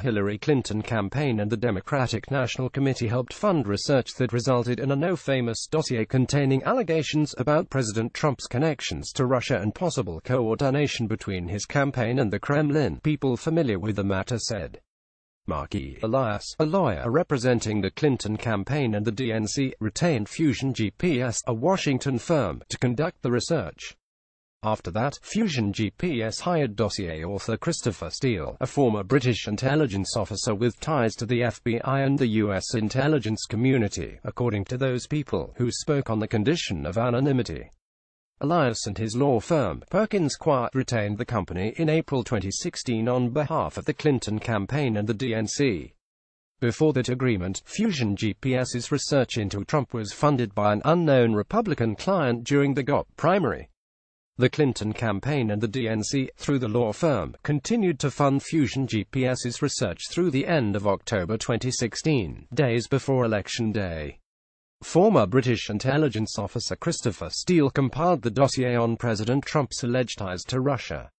Hillary Clinton campaign and the Democratic National Committee helped fund research that resulted in a now-famous dossier containing allegations about President Trump's connections to Russia and possible coordination between his campaign and the Kremlin, people familiar with the matter said. Marc E. Elias, a lawyer representing the Clinton campaign and the DNC, retained Fusion GPS, a Washington firm, to conduct the research. After that, Fusion GPS hired dossier author Christopher Steele, a former British intelligence officer with ties to the FBI and the U.S. intelligence community, according to those people, who spoke on the condition of anonymity. Elias and his law firm, Perkins Coie, retained the company in April 2016 on behalf of the Clinton campaign and the DNC. Before that agreement, Fusion GPS's research into Trump was funded by an unknown Republican client during the GOP primary. The Clinton campaign and the DNC, through the law firm, continued to fund Fusion GPS's research through the end of October 2016, days before Election Day. Former British intelligence officer Christopher Steele compiled the dossier on President Trump's alleged ties to Russia.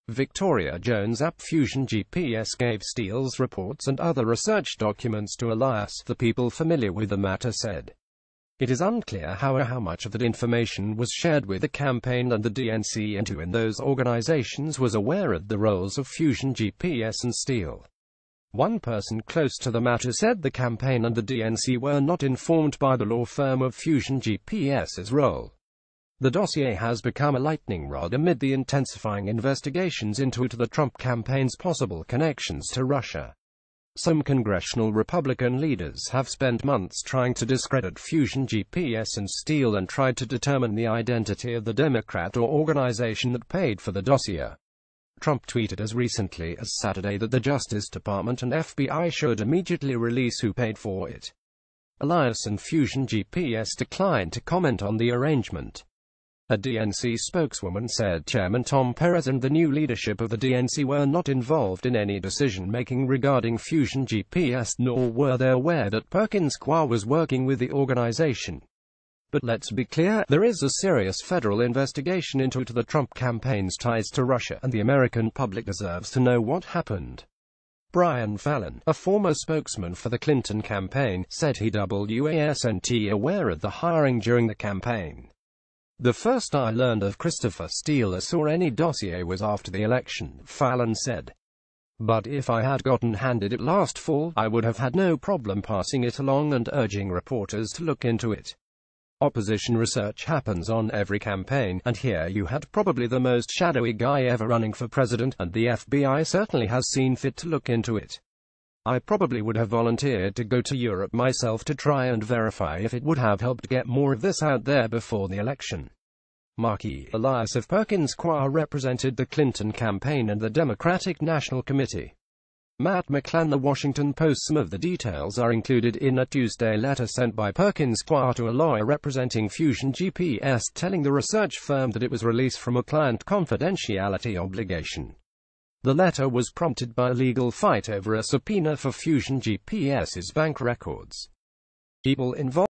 Victoria Jones at Fusion GPS gave Steele's reports and other research documents to Elias, the people familiar with the matter said. It is unclear how much of that information was shared with the campaign and the DNC, and who in those organizations was aware of the roles of Fusion GPS and Steele. One person close to the matter said the campaign and the DNC were not informed by the law firm of Fusion GPS's role. The dossier has become a lightning rod amid the intensifying investigations into the Trump campaign's possible connections to Russia. Some congressional Republican leaders have spent months trying to discredit Fusion GPS and Steele and tried to determine the identity of the Democrat or organization that paid for the dossier. Trump tweeted as recently as Saturday that the Justice Department and FBI should immediately release who paid for it. Elias and Fusion GPS declined to comment on the arrangement. A DNC spokeswoman said Chairman Tom Perez and the new leadership of the DNC were not involved in any decision-making regarding Fusion GPS, nor were they aware that Perkins Coie was working with the organization. But let's be clear, there is a serious federal investigation into the Trump campaign's ties to Russia, and the American public deserves to know what happened. Brian Fallon, a former spokesman for the Clinton campaign, said he wasn't aware of the hiring during the campaign. The first I learned of Christopher Steele or any dossier was after the election, Fallon said. But if I had gotten handed it last fall, I would have had no problem passing it along and urging reporters to look into it. Opposition research happens on every campaign, and here you had probably the most shadowy guy ever running for president, and the FBI certainly has seen fit to look into it. I probably would have volunteered to go to Europe myself to try and verify if it would have helped get more of this out there before the election. Marc E. Elias of Perkins Coie represented the Clinton campaign and the Democratic National Committee. Matt McClan, The Washington Post. Some of the details are included in a Tuesday letter sent by Perkins Coie to a lawyer representing Fusion GPS, telling the research firm that it was released from a client confidentiality obligation. The letter was prompted by a legal fight over a subpoena for Fusion GPS's bank records. People involved